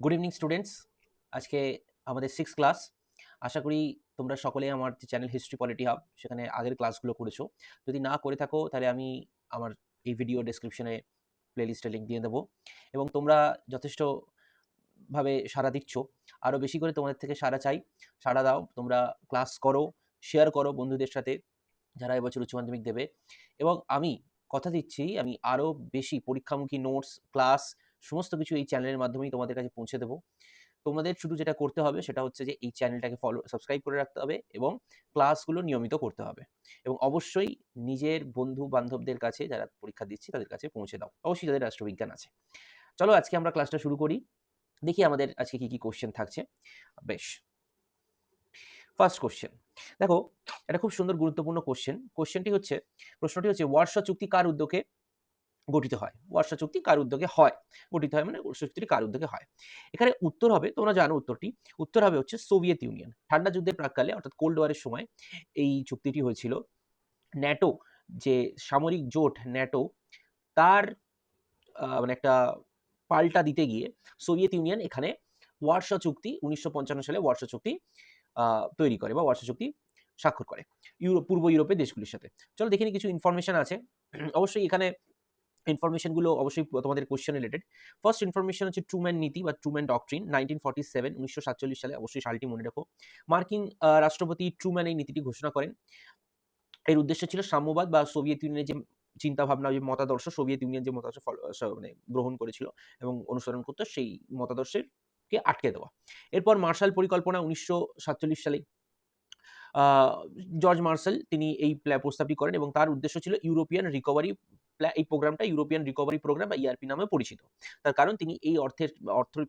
Good evening students. আজকে আমাদের 6 class. আশা করি তোমরা সকলেই আমার যে চ্যানেল হিস্ট্রি পলিটি হাব সেখানে আগের ক্লাসগুলো করেছো। যদি না করে থাকো তাহলে আমি আমার এই ভিডিও ডেসক্রিপশনে প্লেলিস্টের লিঙ্ক দিয়ে দেবো এবং তোমরা যথেষ্টভাবে সাড়া দিচ্ছ। আরও বেশি করে তোমাদের থেকে সাড়া চাই। সাড়া দাও, তোমরা ক্লাস করো, শেয়ার করো বন্ধুদের সাথে যারা এবছর উচ্চ মাধ্যমিক দেবে। এবং আমি কথা দিচ্ছি, আমি আরও বেশি পরীক্ষামুখী নোটস, ক্লাস সমস্ত কিছু এই চ্যানেলের মাধ্যমেই তোমাদের কাছে পৌঁছে দেবো। তোমাদের শুধু যেটা করতে হবে সেটা হচ্ছে যে এই চ্যানেলটাকে সাবস্ক্রাইব করে রাখতে হবে এবং ক্লাসগুলো নিয়মিত করতে হবে এবং অবশ্যই নিজের বন্ধু বান্ধবদের কাছে যারা পরীক্ষা দিচ্ছে তাদের কাছে পৌঁছে দাও, অবশ্যই যাদের রাষ্ট্রবিজ্ঞান আছে। চলো আজকে আমরা ক্লাসটা শুরু করি। দেখি আমাদের আজকে কি কি কোশ্চেন থাকছে। বেশ, ফার্স্ট কোশ্চেন দেখো, এটা খুব সুন্দর গুরুত্বপূর্ণ কোশ্চেন। প্রশ্নটি হচ্ছে ওয়ারসা চুক্তি কার উদ্যোগে গঠিত হয়? ওয়ারসা চুক্তি কার উদ্যোগে হয়? গঠিত হয় মানে ওয়ারসা চুক্তিটি কার উদ্যোগে হয়? এখানে উত্তর হবে, তোমরা জানো উত্তরটি, উত্তর হবে হচ্ছে সোভিয়েত ইউনিয়ন। ঠান্ডা যুদ্ধের প্রাক্কালে অর্থাৎ কোল্ড ওয়ারের সময় এই চুক্তিটি হয়েছিল। ন্যাটো যে সামরিক জোট ন্যাটো, তার মানে একটা পাল্টা দিতে গিয়ে সোভিয়েত ইউনিয়ন এখানে ওয়ারসা চুক্তি 1955 সালে ওয়ারসা চুক্তি তৈরি করে বা ওয়ারসা চুক্তি স্বাক্ষর করে পূর্ব ইউরোপের দেশগুলির সাথে। চলো দেখে নিই, কিছু ইনফরমেশন আছে। অবশ্যই এখানে ইনফরমেশন গুলো অবশ্যই তোমাদের কোশ্চেন রিলেটেড। ফার্স্ট ইনফরমেশন হচ্ছে ট্রুম্যান নীতি বা ট্রুম্যান ডকট্রিন 1947, 1947 সালে, অবশ্যই সালটি মনে রাখো। মার্কিন রাষ্ট্রপতি ট্রুম্যান এই নীতিটি ঘোষণা করেন। এর উদ্দেশ্য ছিল সাম্যবাদ বা সোভিয়েত ইউনিয়নের যে চিন্তা ভাবনা, যে মতাদর্শ, সোভিয়েত ইউনিয়ন যে মতাদর্শ মানে গ্রহণ করেছিল এবং অনুসরণ করতো, সেই মতাদর্শের কে আটকে দেওয়া। এরপর মার্শাল পরিকল্পনা 1947 সালে জর্জ মার্শাল তিনি এই প্রস্তাবটি করেন এবং তার উদ্দেশ্য ছিল ইউরোপিয়ান রিকভারি এই প্রোগ্রামটা ইউরোপিয়ান রিকভারি প্রোগ্রাম বা ইআরপি নামে পরিচিত। তার কারণ তিনি এই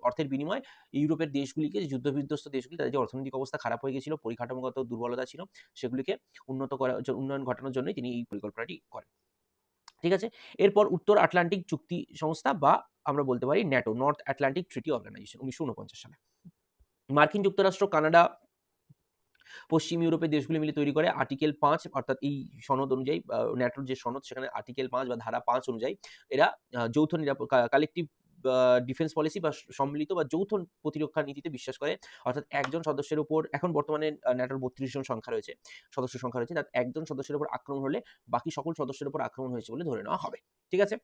অর্থের বিনিময়ে ইউরোপের দেশগুলিকে, যে যুদ্ধবিধ্বস্ত দেশগুলি, তাদের যে অর্থনৈতিক অবস্থা খারাপ হয়ে গেছিল, পরিকাঠামোগত দুর্বলতা ছিল, সেগুলিকে উন্নয়ন ঘটানোর জন্যই তিনি এই পরিকল্পনাটি করেন। ঠিক আছে। এরপর উত্তর আটলান্টিক চুক্তি সংস্থা বা আমরা বলতে পারি NATO, north Atlantic treaty organization, 1949 সালে। মার্কিন যুক্তরাষ্ট্র, কানাডা, পশ্চিম ইউরোপের দেশগুলি মিলে তৈরি করে আর্টিকেল 5, অর্থাৎ এই সনদ অনুযায়ী, ন্যাটোর যে সনদ সেখানে আর্টিকেল 5 বা ধারা 5 অনুযায়ী এরা যৌথ কালেকটিভ ডিফেন্স পলিসি বা সম্মিলিত বা যৌথ প্রতিরক্ষা নীতিতে বিশ্বাস করে। অর্থাৎ একজন সদস্যের উপর, এখন বর্তমানে ন্যাটোর 32 জন সংখ্যা রয়েছে, সদস্য সংখ্যা রয়েছে, তার একজন সদস্যের উপর আক্রমণ হলে বাকি সকল সদস্যের উপর আক্রমণ হয়েছে বলে ধরে নেওয়া হবে। ঠিক আছে।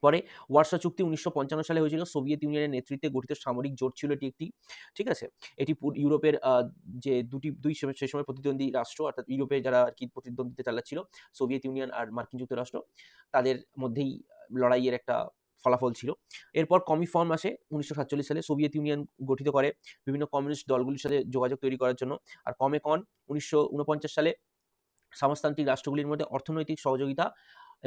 পরে ওয়ারসা চুক্তি 1955 সালে হয়েছিল। সোভিয়েত ইউনিয়নের নেতৃত্বে গঠিত সামরিক জোট ছিল এটি একটি। ঠিক আছে। এটি ইউরোপের যে দুই সেই সময় প্রতিদ্বন্দ্বী রাষ্ট্র, অর্থাৎ ইউরোপে যারা আর কি প্রতিদ্বন্দ্বিতা চালাচ্ছিল, সোভিয়েত ইউনিয়ন আর মার্কিন যুক্তরাষ্ট্র, তাদের মধ্যেই লড়াইয়ের একটা ফলাফল ছিল। এরপর কমিফর্ম আসে 1947 সালে। সোভিয়েত ইউনিয়ন গঠিত করে বিভিন্ন কমিউনিস্ট দলগুলির সাথে যোগাযোগ তৈরি করার জন্য। আর কমেকন 1949 সালে সমাজতান্ত্রিক রাষ্ট্রগুলির মধ্যে অর্থনৈতিক সহযোগিতা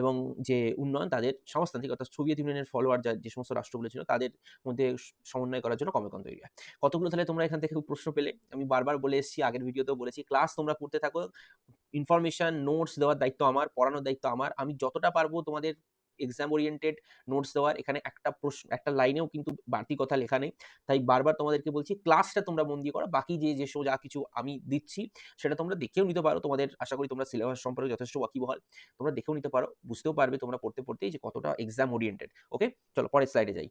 এবং যে উন্নয়ন, তাদের সমাজতান্ত্রিক অর্থাৎ সোভিয়েত ইউনিয়নের ফলোয়ার যে সমস্ত রাষ্ট্রগুলো ছিল তাদের মধ্যে সমন্বয় করার জন্য কমেকন তৈরি হয়। কতগুলো তাহলে তোমরা এখান থেকে প্রশ্ন পেলে? আমি বারবার বলে এসেছি, আগের ভিডিওতেও বলেছি, ক্লাস তোমরা করতে থাকো। ইনফরমেশন নোটস দেওয়ার দায়িত্ব আমার, পড়ানোর দায়িত্ব আমার। আমি যতটা পারবো তোমাদের এক্সাম ওরিয়েন্টেড নোটস দেওয়ার। এখানে একটা প্রশ্ন, একটা লাইনেও কিন্তু বাড়তি কথা লেখা নেই। তাই বারবার তোমাদেরকে বলছি, ক্লাসটা তোমরা মন দিয়ে করো। বাকি যে যা কিছু আমি দিচ্ছি সেটা তোমরা দেখেও নিতে পারো। তোমাদের আশা করি তোমরা সিলেবাস সম্পর্কে যথেষ্ট ওয়াকিবহাল। তোমরা দেখেও নিতে পারো, বুঝতেও পারবে তোমরা পড়তে পড়তেই যে কতটা এক্সাম ওরিয়েন্টেড। ওকে, চলো পরের স্লাইডে যাই।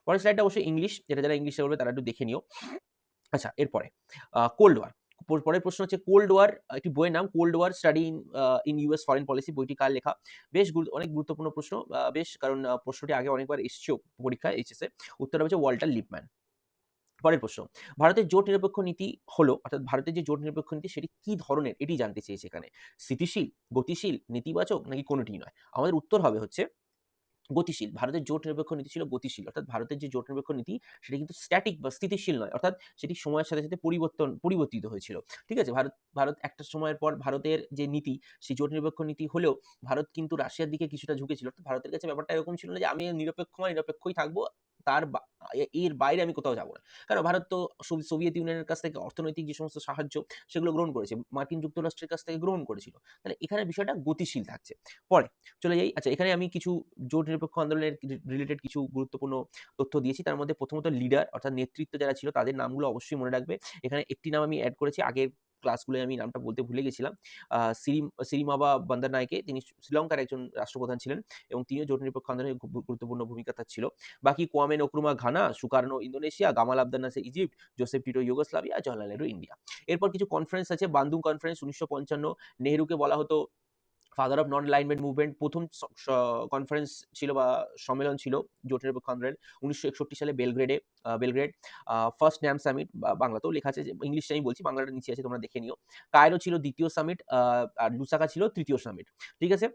পরের স্লাইডটা অবশ্যই ইংলিশ, যেটা যারা ইংলিশে বলবে তারা একটু দেখে নিও। আচ্ছা, এরপরে কোল্ড ওয়ার। পরের প্রশ্ন হচ্ছে কোল্ড ওয়ার, একটি বইয়ের নাম cold war study in US foreign policy. বইটি কার লেখা? বেশ অনেক গুরুত্বপূর্ণ প্রশ্ন, বেশ, কারণ প্রশ্নটি আগে অনেকবার এসেছে পরীক্ষায়, এইচএসে। উত্তর হবে ওয়াল্টার লিপম্যান। পরের প্রশ্ন, ভারতের জোট নিরপেক্ষ নীতি হলো, অর্থাৎ ভারতের যে জোট নিরপেক্ষ নীতি সেটি কি ধরনের, এটি জানতে চেয়েছে এখানে। স্থিতিশীল, গতিশীল, নেতিবাচক, নাকি কোনোটিই নয়? আমাদের উত্তর হবে হচ্ছে গতিশীল। ভারতের জোট নিরপেক্ষ নীতি ছিল গতিশীল। অর্থাৎ ভারতের যে জোট নিরপেক্ষ নীতি সেটা কিন্তু স্ট্যাটিক বা স্থিতিশীল নয়, অর্থাৎ সেটি সময়ের সাথে সাথে পরিবর্তিত হয়েছিল। ঠিক আছে। ভারত একটা সময়ের পর ভারতের যে নীতি, সেই জোট নিরপেক্ষ নীতি হলেও ভারত কিন্তু রাশিয়ার দিকে কিছুটা ঝুঁকেছিল। অর্থাৎ ভারতের কাছে ব্যাপারটা এরকম ছিল না যে আমি নিরপেক্ষই থাকবো, তার এর বাইরে আমি কোথাও যাবো না। কারণ ভারত তো সোভিয়েত ইউনিয়নের কাছ থেকে অর্থনৈতিক যে সমস্ত সাহায্য সেগুলো গ্রহণ করেছে, মার্কিন যুক্তরাষ্ট্রের কাছ থেকে গ্রহণ করেছিল। তাহলে এখানে বিষয়টা গতিশীল থাকছে। পরে চলে যাই। আচ্ছা, এখানে আমি কিছু জোট নিরপেক্ষ আন্দোলনের রিলেটেড কিছু গুরুত্বপূর্ণ তথ্য দিয়েছি। তার মধ্যে প্রথমত লিডার, অর্থাৎ নেতৃত্ব যারা ছিল তাদের নামগুলো অবশ্যই মনে রাখবে। এখানে একটি নাম আমি অ্যাড করেছি, আগের ক্লাসগুলো আমি নামটা বলতে ভুলে গেছিলাম। সিরিমাবা বন্দরনায়েকে, তিনি শ্রীলঙ্কার একজন রাষ্ট্রপ্রধান ছিলেন এবং তিনিও জোট নিরপেক্ষ আন্দোলনে খুব গুরুত্বপূর্ণ ভূমিকা তার ছিল। বাকি Kwame Nkrumah Ghana, Sukarno Indonesia, Gamal Abdel Nasser Egypt, Joseph Tito Yugoslavia, Jawaharlal Nehru India. এরপর কিছু কনফারেন্স আছে। বান্দুং কনফারেন্স 1955, নেহেরুকে বলা হতো father of non alignment movement. প্রথম কনফারেন্স ছিল বা সম্মেলন ছিল জোট নিরপেক্ষ আন্দোলনের 1961 সালে বেলগ্রেড। ফার্স্ট ন্যাম সামিট, বাংলাতেও লেখা আছে, যে ইংলিশটা আমি বলছি, বাংলাটা নিচে আছে, তোমরা দেখে নিও। কায়রো ছিল দ্বিতীয় সামিট, আর লুসাকা ছিল তৃতীয় সামিট। ঠিক আছে,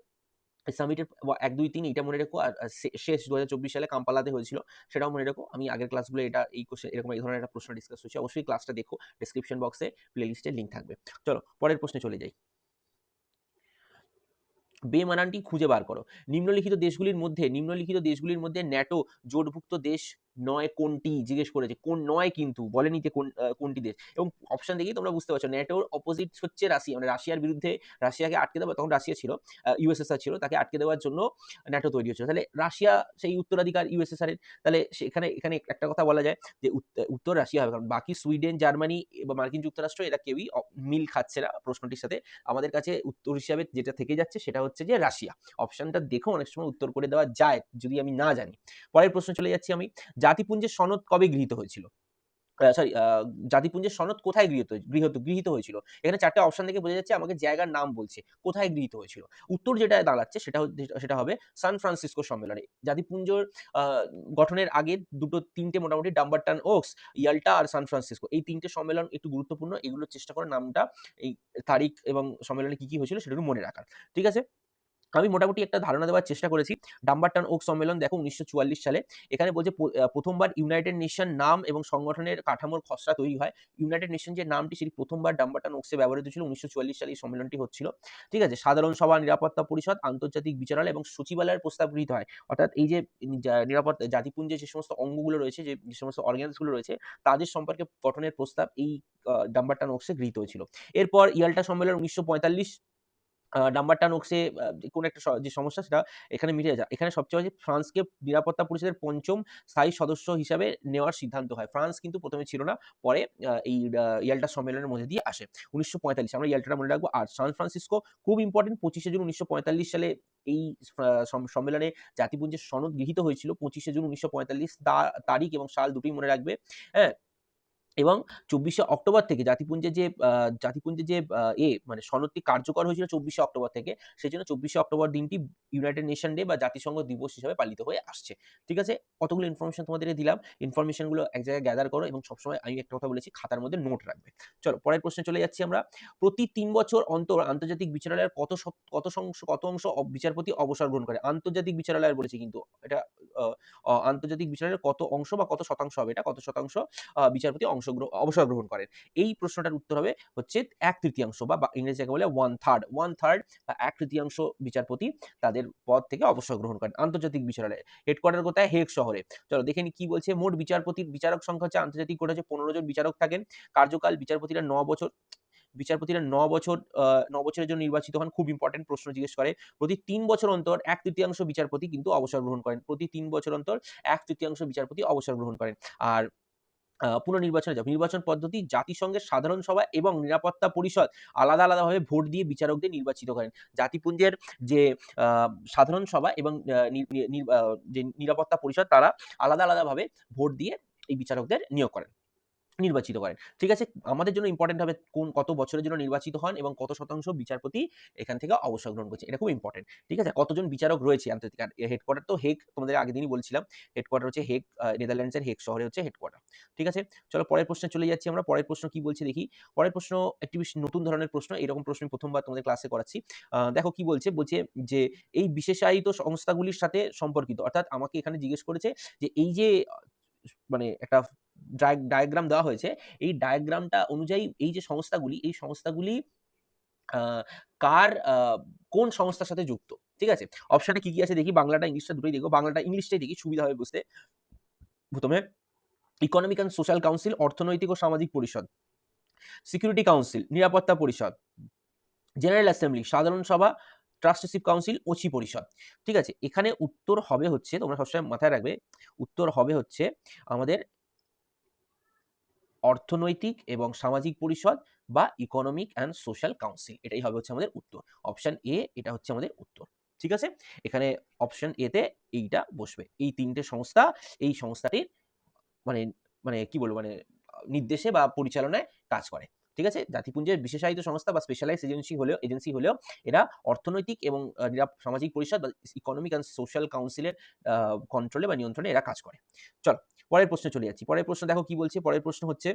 সামিটের 1, 2, 3 এইটা মনে রেখো। আর শেষ 2024 সালে কাম্পালাতে হয়েছিল, সেটাও মনে রেখো। আমি আগের ক্লাসগুলো এটা এই কোশ্চেন এরকম এই ধরনের একটা প্রশ্ন ডিসকাস হয়েছে, অবশ্যই ক্লাসটা দেখো, ডেসক্রিপশন বক্সে প্লেলিস্টের লিঙ্ক থাকবে। চলো পরের প্রশ্নে চলে যাই। বেমানানটি খুঁজে বার করো। নিম্নলিখিত দেশগুলির মধ্যে ন্যাটো জোটভুক্ত দেশ নয় কোনটি? জিজ্ঞেস করেছে, কোন নয় কিন্তু বলেনি যে কোনটি দেশ। এবং অপশন দেখেই তোমরা বুঝতে পারছো, ন্যাটোর অপোজিট হচ্ছে রাশিয়া, মানে রাশিয়ার বিরুদ্ধে, রাশিয়াকে আটকে দেওয়া, তখন রাশিয়া ছিল, ইউএসএসআর ছিল, তাকে আটকে দেওয়ার জন্য ন্যাটো তৈরি হয়েছিল। তাহলে রাশিয়া সেই উত্তরাধিকার ইউএসএসআর এর, তাহলে এখানে একটা কথা বলা যায় যে উত্তর রাশিয়া হবে, কারণ বাকি সুইডেন, জার্মানি বা মার্কিন যুক্তরাষ্ট্র এরা কেউই মিল খাচ্ছে না প্রশ্নটির সাথে। আমাদের কাছে উত্তর হিসাবে যেটা থেকে যাচ্ছে সেটা হচ্ছে যে রাশিয়া। অপশনটা দেখো, অনেক সময় উত্তর করে দেওয়া যায় যদি আমি না জানি। পরের প্রশ্ন চলে যাচ্ছি আমি। জাতিপুঞ্জের সনদ কবে গৃহীত হয়েছিল? সরি, জাতিপুঞ্জের সনদ কোথায় গৃহীত হয়েছিল? এখানে 4টে অপশন থেকে বোঝা যাচ্ছে আমাকে জায়গার নাম বলছে, কোথায় গৃহীত হয়েছিল। উত্তর যেটা দাঁড়াচ্ছে সেটা হবে সান ফ্রান্সিসকো সম্মেলনে। জাতিপুঞ্জর গঠনের আগে 3টে মোটামুটি ডাম্বারটান ওকস, ইয়াল্টা আর সান ফ্রান্সিসকো, এই 3টে সম্মেলন একটু গুরুত্বপূর্ণ। এগুলো চেষ্টা করো নামটা, এই তারিখ এবং সম্মেলনে কি হয়েছিল সেটা একটু মনে রাখার। ঠিক আছে? আমি মোটামুটি একটা ধারণা দেওয়ার চেষ্টা করেছি। ডাম্বারটান ওক সম্মেলন দেখো 1944 সালে। এখানে বলছে প্রথমবার ইউনাইটেড নেশন নাম এবং সংগঠনের কাঠামোর খসড়া তৈরি হয়। ইউনাইটেড নেশন যে নামটি, সেটি প্রথমবার ডাম্বারটান ওকসে ব্যবহৃত ছিল, 1944 সালে এই সম্মেলনটি হচ্ছিল। ঠিক আছে? সাধারণ সভা, নিরাপত্তা পরিষদ, আন্তর্জাতিক বিচারালয় এবং সচিবালয়ের প্রস্তাব গৃহীত হয়। অর্থাৎ এই যে জাতিপুঞ্জের যে সমস্ত অঙ্গগুলো রয়েছে, যে সমস্ত অর্গানস গুলো রয়েছে, তাদের সম্পর্কে গঠনের প্রস্তাব এই ডাম্বারটান ওকসে গৃহীত হয়েছিল। এরপর ইয়াল্টা সম্মেলন 1945, ডাম্বারটান ওকসে কোন একটা যে সমস্যা সেটা এখানে মিটে যায়। এখানে সবচেয়ে হচ্ছে ফ্রান্সকে নিরাপত্তা পরিষদের ৫ম স্থায়ী সদস্য হিসাবে নেওয়ার সিদ্ধান্ত হয়। ফ্রান্স কিন্তু ১ম এ ছিল না, পরে এই ইয়াল্টা সম্মেলনের মধ্যে দিয়ে আসে ১৯৪৫। আমরা ইয়াল্টাটা মনে রাখবো। আর সান ফ্রান্সিসকো খুব ইম্পোর্টেন্ট, ২৫শে জুন ১৯৪৫ সালে এই সম্মেলনে জাতিপুঞ্জের সনদ গৃহীত হয়েছিল। ২৫শে জুন ১৯৪৫ তারিখ এবং সাল দুটোই মনে রাখবে। হ্যাঁ? এবং ২৪শে অক্টোবর থেকে জাতিপুঞ্জের যে মানে সনদটি কার্যকর হয়েছিল ২৪শে অক্টোবর থেকে। সেজন্য ২৪শে অক্টোবর দিনটি ইউনাইটেড নেশন ডে বা জাতিসংঘ দিবস হিসাবে পালিত হয়ে আসছে। ঠিক আছে? কতগুলো ইনফরমেশন তোমাদেরকে দিলাম। ইনফরমেশন গুলো এক জায়গায় গ্যাদার করো এবং সবসময় আমি একটা কথা বলেছি, খাতার মধ্যে নোট রাখবে। চলো পরের প্রশ্নে চলে যাচ্ছি আমরা। প্রতি ৩ বছর অন্তর আন্তর্জাতিক বিচারালয়ের কত অংশ বিচারপতি অবসর গ্রহণ করে? আন্তর্জাতিক বিচারালয়ের বলেছি কিন্তু। এটা আ আ আন্তর্জাতিক বিচারালয়ের কত অংশ বা কত শতাংশ হবে এটা? কত শতাংশ বিচারপতি অবসর গ্রহণ করেন? এই প্রশ্নটার উত্তর হবে হচ্ছে 1/3 বা ইংরেজিতে বলে 1/3 বা 1/3 বিচারপতি তাদের পদ থেকে অবসর গ্রহণ করেন আন্তর্জাতিক বিচারালয়ে। হেডকোয়ার্টার কোথায়? হেগ শহরে। চলো দেখে নিই কি বলছে। মোট বিচারক সংখ্যা হচ্ছে আন্তর্জাতিক কোর্টে হচ্ছে 15 জন বিচারক থাকেন। কার্যকাল বিচারপতিরা ৯ বছর। বিচারপতিরা ৯ বছর ৯ বছরের জন্য নির্বাচিত হন। খুব ইম্পোর্টেন্ট প্রশ্ন জিজ্ঞেস করে। প্রতি ৩ বছর অন্তর 1/3 বিচারপতি কিন্তু অবসর গ্রহণ করেন। প্রতি ৩ বছর অন্তর 1/3 বিচারপতি অবসর গ্রহণ করেন। আর পুনর্নির্বাচনে যাব। নির্বাচন পদ্ধতি জাতিসংঘের সাধারণ সভা এবং নিরাপত্তা পরিষদ আলাদাভাবে ভোট দিয়ে বিচারকদের নির্বাচিত করেন। জাতিপুঞ্জের যে আ সাধারণ সভা এবং নি নি নি আ যে নিরাপত্তা পরিষদ, তারা আলাদাভাবে ভোট দিয়ে এই বিচারকদের নির্বাচিত করেন। ঠিক আছে? আমাদের জন্য ইম্পোর্টেন্ট হবে কত বছরের জন্য নির্বাচিত হন এবং কত শতাংশ বিচারপতি এখান থেকে অবসর গ্রহণ করছে। এটা খুব ইম্পোর্টেন্ট। ঠিক আছে? কতজন বিচারক রয়েছে আন্তর্জাতিক। আর হেডকোয়ার্টার তো হেগ, তোমাদের আগের দিনই বলছিলাম। হেডকোয়ার্টার হচ্ছে হেগ, নেদারল্যান্ডসের হেগ শহরে হচ্ছে হেডকোয়ার্টার। ঠিক আছে? চলো পরের প্রশ্নে চলে যাচ্ছি আমরা। পরের প্রশ্ন কি বলছে দেখি। পরের প্রশ্ন একটি বেশ নতুন ধরনের প্রশ্ন। এরকম প্রশ্ন আমি ১ম বার তোমাদের ক্লাসে করাচ্ছি। দেখো কি বলছে। বলছে যে এই বিশেষায়িত সংস্থাগুলির সাথে সম্পর্কিত। অর্থাৎ আমাকে এখানে জিজ্ঞেস করেছে যে এই যে মানে একটা ডায়াগ্রাম দেওয়া হয়েছে। এই ডায়াগ্রামটা অনুযায়ী এই যে সংস্থাগুলি, এই সংস্থাগুলি আ কার কোন সংস্থার সাথে যুক্ত? ঠিক আছে? অপশনে কি আছে দেখি। বাংলাটা ইংলিশটা দুটোই দেখব। বাংলাটা ইংলিশটাই দেখি, সুবিধা হবে বুঝতে। ১ম এ ইকোনমিক অ্যান্ড সোশ্যাল কাউন্সিল, অর্থনৈতিক ও সামাজিক পরিষদ, সিকিউরিটি কাউন্সিল, নিরাপত্তা পরিষদ, জেনারেল অ্যাসেম্বলি, সাধারণ সভা, ট্রাস্টিশিপ কাউন্সিল, ওছি পরিষদ। ঠিক আছে? এখানে উত্তর হবে হচ্ছে, তোমরা সবসময় মাথায় রাখবে, উত্তর হবে হচ্ছে আমাদের অর্থনৈতিক এবং সামাজিক পরিষদ বা ইকোনমিক অ্যান্ড সোশ্যাল কাউন্সিল, এটাই হবে হচ্ছে আমাদের উত্তর। অপশন এ এটা হচ্ছে আমাদের উত্তর। ঠিক আছে, এখানে অপশন এতে এইটা বসবে। এই তিনটে সংস্থা এই সংস্থাটির মানে মানে কি বলবো মানে নির্দেশে বা পরিচালনায় কাজ করে। ঠিক আছে, জাতিপুঞ্জের বিশেষায়িত সংস্থা বা স্পেশালাইজ এজেন্সি হলেও এরা অর্থনৈতিক এবং সামাজিক পরিষদ বা ইকোনমিক অ্যান্ড সোশ্যাল কাউন্সিলের কন্ট্রোলে বা নিয়ন্ত্রণে এরা কাজ করে। চলো পরের প্রশ্নে চলে যাচ্ছি। পরের প্রশ্ন দেখো কি বলছে। পরের প্রশ্ন হচ্ছে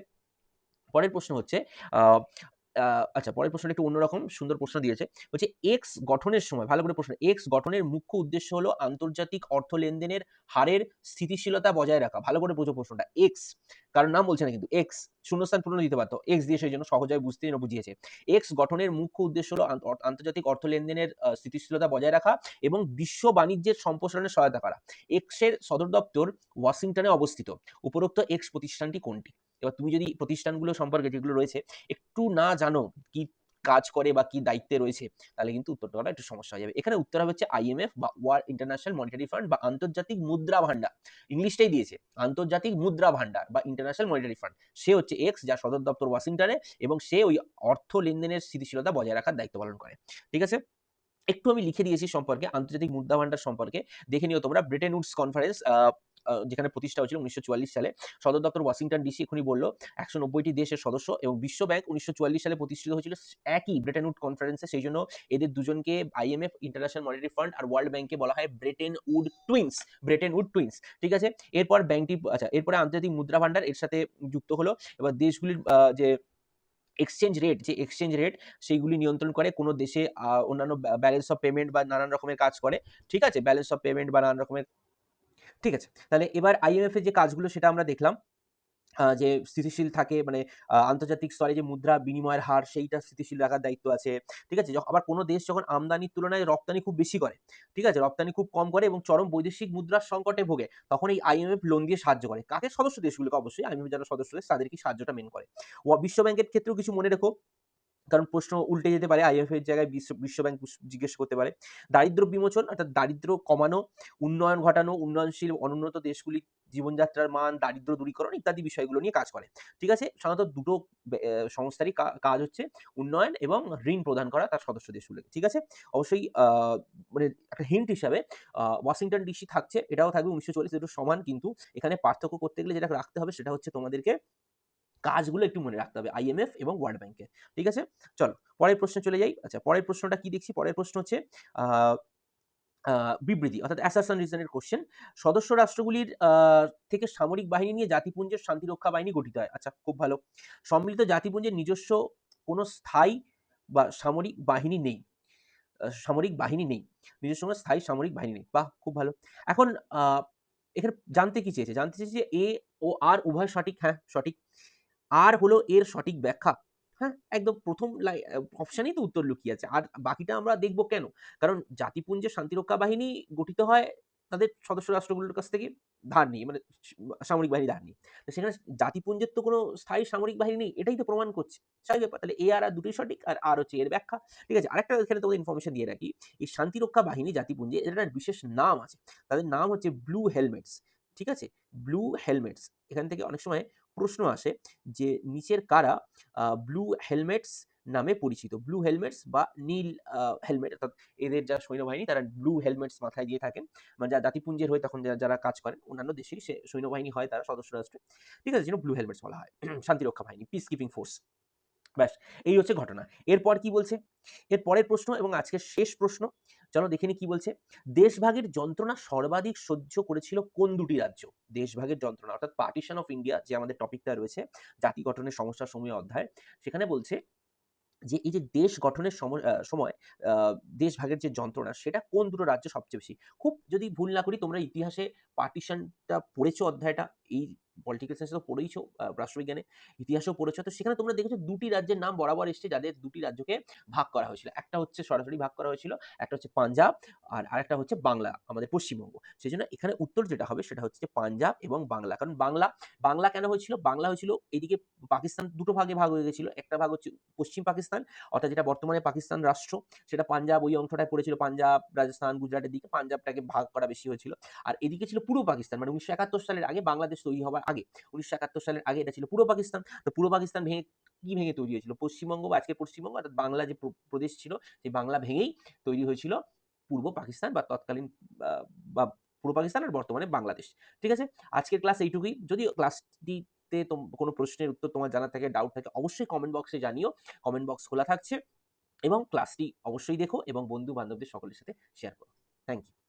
আচ্ছা, পরের প্রশ্নটা একটু অন্যরকম সুন্দর প্রশ্ন দিয়েছে। বলছে এক্স গঠনের সময়, ভালো করে প্রশ্ন, এক্স গঠনের মুখ্য উদ্দেশ্য হলো আন্তর্জাতিক অর্থ লেনদেনের হারের স্থিতিশীলতা বজায় রাখা। ভালো করে বোঝো প্রশ্নটা। এক্স, কারণ নাম বলছে না কিন্তু, এক্স শূন্যস্থান পূর্ণ দিতে পারতো, এক্স দিয়ে সেই জন্য সহজভাবে বুঝতে জন্য বুঝিয়েছে। এক্স গঠনের মুখ্য উদ্দেশ্য হলো আন্তর্জাতিক অর্থ লেনদেনের স্থিতিশীলতা বজায় রাখা এবং বিশ্ব বাণিজ্যের সম্প্রসারণে সহায়তা করা। এক্সের সদর দপ্তর ওয়াশিংটনে অবস্থিত। উপরোক্ত এক্স প্রতিষ্ঠানটি কোনটি? এবার তুমি যদি প্রতিষ্ঠানগুলো সম্পর্কে যেগুলো রয়েছে একটু না জানো, কি কাজ করে বা কি দায়িত্বে রয়েছে, তাহলে কিন্তু উত্তরটা করা একটু সমস্যা হয়ে যাবে। এখানে উত্তর হবে হচ্ছে আইএমএফ বা ওয়ার্ল্ড ইন্টারন্যাশনাল মনিটারি ফান্ড বা আন্তর্জাতিক মুদ্রা ভান্ডার। ইংলিশটাই দিয়েছে, আন্তর্জাতিক মুদ্রা ভান্ডার বা ইন্টারন্যাশনাল মনিটারি ফান্ড। সে হচ্ছে এক্স, যার সদর দপ্তর ওয়াশিংটনে, এবং সে ওই অর্থ লেনদেনের স্থিতিশীলতা বজায় রাখার দায়িত্ব পালন করে। ঠিক আছে, একটু আমি লিখে দিয়েছি সম্পর্কে, আন্তর্জাতিক মুদ্রা ভান্ডার সম্পর্কে দেখে নিও তোমরা। ব্রেটেন উডস কনফারেন্স যেখানে প্রতিষ্ঠা হয়েছিল 1944 সালে, সদর দপ্তর ওয়াশিংটন ডিসি, এখনই বললো 190টি দেশের সদস্য, এবং বিশ্ব ব্যাংক 1944 সালে প্রতিষ্ঠিত হয়েছিল একই ব্রেটেন উড কনফারেন্সে। সেই জন্য এদের দুজনকে আইএমএফ, ইন্টারন্যাশনাল মনিটারি ফান্ড আর ওয়ার্ল্ড ব্যাংকে বলা হয় Bretton Wood twins. Bretton Wood twins. ঠিক আছে, এরপর ব্যাংকটি, আচ্ছা এরপরে আন্তর্জাতিক মুদ্রা ভান্ডার এর সাথে যুক্ত হলো। এবার দেশগুলির যে এক্সচেঞ্জ রেট সেইগুলি নিয়ন্ত্রণ করে। কোনো দেশে অন্যান্য ব্যালেন্স অফ পেমেন্ট বা নানান রকমের কাজ করে। ঠিক আছে, ব্যালেন্স অফ পেমেন্ট বা নানান রকমের। ঠিক আছে, তাহলে এবার আইএমএফ এর যে কাজগুলো সেটা আমরা দেখলাম। যে স্থিতিশীল থাকে, মানে আন্তর্জাতিক স্তরে যে মুদ্রা বিনিময়ের হার সেইটা স্থিতিশীল রাখার দায়িত্ব আছে। ঠিক আছে, আবার কোনো দেশ যখন আমদানির তুলনায় রপ্তানি খুব বেশি করে, ঠিক আছে, রপ্তানি খুব কম করে এবং চরম বৈদেশিক মুদ্রার সংকটে ভোগে, তখন এই আইএমএফ লোন দিয়ে সাহায্য করে। কাকে? সদস্য দেশগুলোকে, অবশ্যই আইএমএফ যারা সদস্য দেশ তাদেরকে সাহায্যটা মেন করে। বিশ্ব ব্যাংকের ক্ষেত্রেও কিছু মনে রেখো, কারণ প্রশ্ন উল্টে যেতে পারে, আইএমএফ এর জায়গায় বিশ্ব ব্যাংক জিজ্ঞেস করতে পারে। দারিদ্র বিমোচন, অর্থাৎ দারিদ্র কমানো, উন্নয়ন ঘটানো, উন্নয়নশীল অনুন্নত দেশগুলি জীবনযাত্রার মান, দারিদ্র দূরীকরণ ইত্যাদি বিষয়গুলো নিয়ে কাজ করে। ঠিক আছে, সাধারণত দুটো সংস্থারই কাজ হচ্ছে উন্নয়ন এবং ঋণ প্রদান করা তার সদস্য দেশগুলোকে। ঠিক আছে, অবশ্যই মানে একটা হিন্ট হিসাবে ওয়াশিংটন ডিসি থাকছে, এটাও থাকবে 1940, দুটো সমান, কিন্তু এখানে পার্থক্য করতে গেলে যেটা রাখতে হবে সেটা হচ্ছে তোমাদেরকে কাজগুলো একটু মনে রাখতে হবে আইএমএফ এবং ওয়ার্ল্ড ব্যাংকের। ঠিক আছে, চলো পরের প্রশ্নে চলে যাই। আচ্ছা, পরের প্রশ্নটা কি দেখছি? পরের প্রশ্ন হচ্ছে আহ বিবৃতি, অর্থাৎ অ্যাসারশন রিজনের কোশ্চেন। সদস্য রাষ্ট্রগুলির থেকে সামরিক বাহিনী নিয়ে জাতিপুঞ্জের শান্তিরক্ষা বাহিনী গঠিত হয়। আচ্ছা, খুব ভালো। সম্মিলিত জাতিপুঞ্জের নিজস্ব কোনো স্থায়ী বা সামরিক বাহিনী নেই। সামরিক বাহিনী নেই, নিজস্ব কোনো স্থায়ী সামরিক বাহিনী নেই। বাহ, খুব ভালো। এখন এখানে জানতে কি চেয়েছে? জানতে চেয়েছে যে এ ও আর উভয় সঠিক। হ্যাঁ, সঠিক। আর হলো এর সঠিক ব্যাখ্যা। হ্যাঁ, একদম প্রথম অপশনেই তো উত্তর লুকিয়ে আছে। আর বাকিটা আমরা দেখব কেন? কারণ জাতিপুঞ্জের শান্তিরক্ষা বাহিনী গঠিত হয় তাদের সদস্য রাষ্ট্রগুলোর কাছ থেকে ধার নিয়ে, মানে সামরিক বাহিনী ধার নিয়ে। তো সেখানে জাতিপুঞ্জের তো কোনো স্থায়ী সামরিক বাহিনী নেই, এটাই তো প্রমাণ করছে। স্বাভাবিক ব্যাপার। তাহলে এ আর দুটোই সঠিক, আর হচ্ছে এর ব্যাখ্যা। ঠিক আছে, আরেকটা এখানে তোমাদের ইনফরমেশন দিয়ে রাখি। এই শান্তিরক্ষা বাহিনী জাতিপুঞ্জে এর একটা বিশেষ নাম আছে। তাদের নাম হচ্ছে ব্লু হেলমেটস। ঠিক আছে, ব্লু হেলমেটস। এখান থেকে অনেক সময় প্রশ্ন আসে যে নিচের কারা ব্লু হেলমেটস নামে পরিচিত। ব্লু হেলমেটস বা নীল হেলমেট, অর্থাৎ এদের যারা সৈন্যবাহিনী তারা ব্লু হেলমেটস মাথায় দিয়ে থাকেন, মানে যারা জাতিপুঞ্জের হয়ে তখন যারা কাজ করেন, অন্যান্য দেশেরই সে সৈন্যবাহিনী হয় তারা সদস্য রাষ্ট্রে। ঠিক আছে, যেন ব্লু হেলমেটস বলা হয়। শান্তিরক্ষা বাহিনী, পিস কিপিং ফোর্স। ব্যাস, এই হচ্ছে ঘটনা। এরপর কি বলছে? এর পরের প্রশ্ন এবং আজকের শেষ প্রশ্ন, চলো দেখে নি কি বলছে। দেশভাগের যন্ত্রণা সর্বাধিক সহ্য করেছিল কোন দুটি রাজ্য? দেশভাগের যন্ত্রণা, অর্থাৎ পার্টিশন অফ ইন্ডিয়া যে আমাদের টপিকটা রয়েছে, জাতি গঠনের সমস্যা সমূহ অধ্যায়, সেখানে বলছে যে এই যে দেশ গঠনের সময় দেশ ভাগের যে যন্ত্রণা সেটা কোন দুটো রাজ্য সবচেয়ে বেশি। খুব যদি ভুল না করি তোমরা ইতিহাসে পার্টিশনটা পড়েছো, অধ্যায়টা এই পলিটিক্যাল সায়েন্সে তো পড়েইছো, রাষ্ট্রবিজ্ঞানে ইতিহাসেও পড়েছো। তো সেখানে তোমরা দেখেছো দুটি রাজ্যের নাম বরাবর এসছে যাদের দুটি রাজ্যকে ভাগ করা হয়েছিল। একটা হচ্ছে সরাসরি ভাগ করা হয়েছিল, একটা হচ্ছে পাঞ্জাব, আর আরেকটা হচ্ছে বাংলা, আমাদের পশ্চিমবঙ্গ। সেই জন্য এখানে উত্তর যেটা হবে সেটা হচ্ছে পাঞ্জাব এবং বাংলা। কারণ বাংলা কেন হয়েছিল? বাংলা হয়েছিল এইদিকে পাকিস্তান দুটো ভাগে ভাগ হয়ে গেছিল। একটা ভাগ হচ্ছে পশ্চিম পাকিস্তান, অর্থাৎ যেটা বর্তমানে পাকিস্তান রাষ্ট্র, সেটা পাঞ্জাব ওই অংশটায় পড়েছিল, পাঞ্জাব, রাজস্থান, গুজরাটের দিকে পাঞ্জাবটাকে ভাগ করা বেশি হয়েছিল। আর এদিকে ছিল পূর্ব পাকিস্তান, মানে 1971 সালের আগে বাংলাদেশ তৈরি হওয়ার আগে, 1971 সালের আগে এটা ছিল পূর্ব পাকিস্তান। তো পূর্ব পাকিস্তান ভেঙে কি ভেঙে তৈরি হয়েছিল? পশ্চিমবঙ্গ বা আজকের পশ্চিমবঙ্গ অর্থাৎ বাংলা যে প্রদেশ ছিল, সেই বাংলা ভেঙেই তৈরি হয়েছিল পূর্ব পাকিস্তান বা তৎকালীন আ বা পূর্ব পাকিস্তান আর বর্তমানে বাংলাদেশ। ঠিক আছে? আজকের ক্লাস এইটুকুই। যদি ক্লাসটিতে কোনো প্রশ্নের উত্তর তোমার জানার থাকে, ডাউট থাকে, অবশ্যই কমেন্ট বক্সে জানিও। কমেন্ট বক্স খোলা থাকছে এবং ক্লাসটি অবশ্যই দেখো এবং বন্ধু-বান্ধবদের সকলের সাথে শেয়ার করো। Thank you.